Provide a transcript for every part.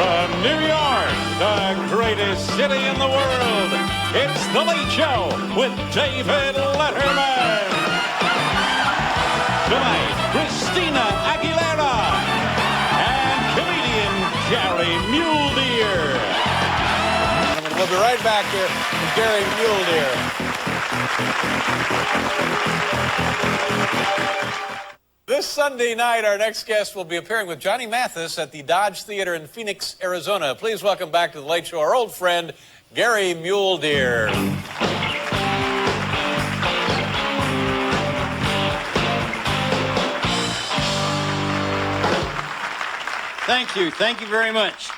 From New York, the greatest city in the world, it's The Late Show with David Letterman. Tonight, Christina Aguilera and comedian Gary Mule. We'll be right back here with Gary Mule. This Sunday night, our next guest will be appearing with Johnny Mathis at the Dodge Theater in Phoenix, Arizona. Please welcome back to The Late Show our old friend, Gary Mule. Thank you. Thank you very much.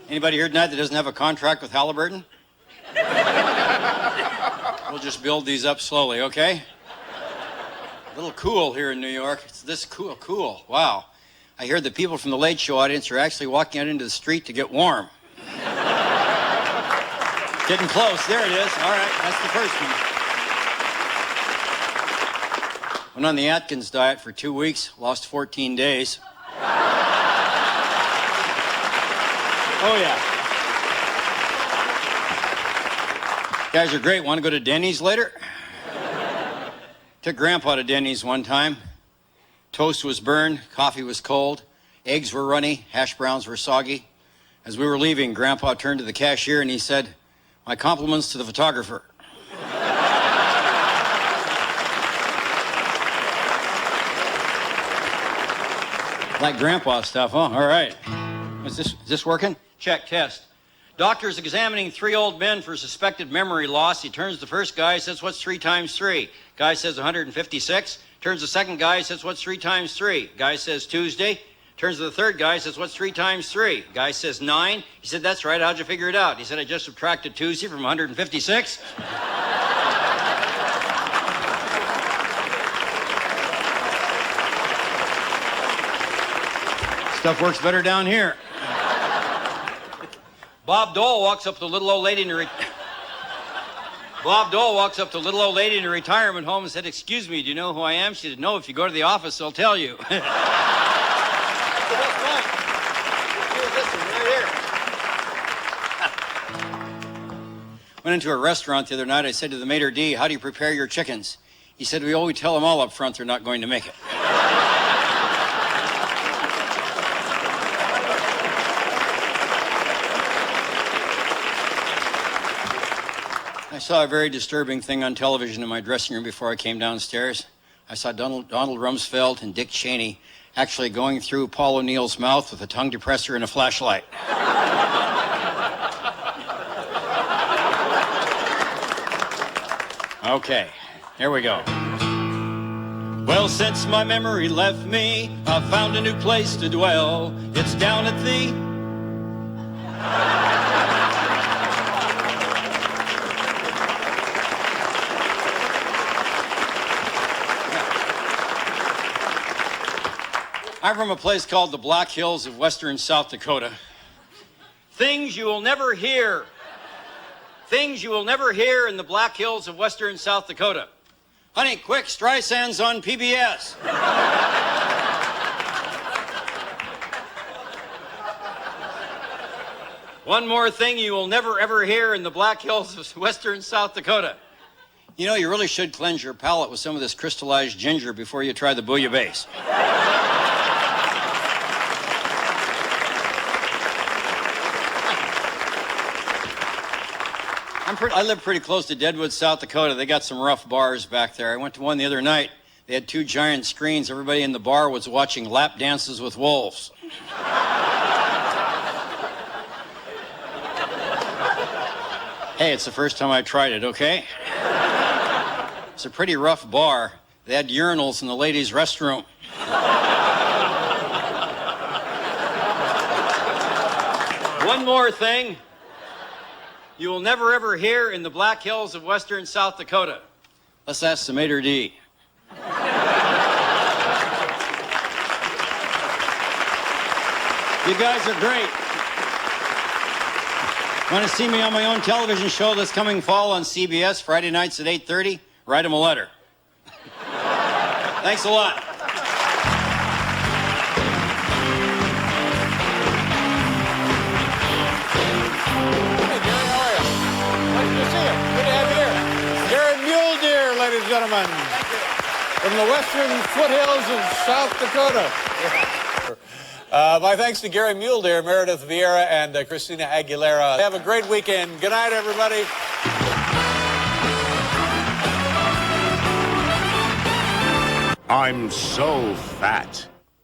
Anybody here tonight that doesn't have a contract with Halliburton? We'll just build these up slowly, okay? A little cool here in New York. It's this cool. Wow. I hear the people from the Late Show audience are actually walking out into the street to get warm. Getting close. There it is. All right, that's the first one. Went on the Atkins diet for 2 weeks, lost 14 days. Oh, yeah. You guys are great. Want to go to Denny's later? Took Grandpa to Denny's one time. Toast was burned, coffee was cold, eggs were runny, hash browns were soggy. As we were leaving, Grandpa turned to the cashier and he said, "My compliments to the photographer." Like Grandpa stuff, huh? All right. Is this working? Check, test. Doctor's examining 3 old men for suspected memory loss. He turns to the first guy, says, "What's 3 times 3? Guy says 156. Turns to the second guy, says, "What's 3 times 3? Guy says Tuesday. Turns to the third guy, says, "What's 3 times 3? Guy says 9. He said, "That's right. How'd you figure it out?" He said, "I just subtracted Tuesday from 156. Stuff works better down here. Bob Dole walks up to the little old lady in a retirement home and said, "Excuse me, do you know who I am?" She said, "No, if you go to the office, they'll tell you." Went into a restaurant the other night. I said to the maitre d', "How do you prepare your chickens?" He said, "We always tell them all up front they're not going to make it." I saw a very disturbing thing on television in my dressing room before I came downstairs. I saw Donald Rumsfeld and Dick Cheney actually going through Paul O'Neill's mouth with a tongue depressor and a flashlight. Okay, here we go. Well, since my memory left me, I've found a new place to dwell. It's down at the... I'm from a place called the Black Hills of western South Dakota. Things you will never hear. Things you will never hear in the Black Hills of western South Dakota. Honey, quick, Streisand's on PBS. One more thing you will never ever hear in the Black Hills of western South Dakota. You know, you really should cleanse your palate with some of this crystallized ginger before you try the bouillabaisse. I live pretty close to Deadwood, South Dakota. They got some rough bars back there. I went to one the other night. They had 2 giant screens. Everybody in the bar was watching lap dances with wolves. Hey, it's the first time I tried it, okay? It's a pretty rough bar. They had urinals in the ladies' restroom. One more thing you will never ever hear in the Black Hills of western South Dakota. Let's ask the maitre d'. You guys are great. Want to see me on my own television show this coming fall on CBS, Friday nights at 8:30? Write them a letter. Thanks a lot. ladies and gentlemen. From the western foothills of South Dakota. My thanks to Gary Mule there, Meredith Vieira, and Christina Aguilera. Have a great weekend. Good night, everybody. I'm so fat.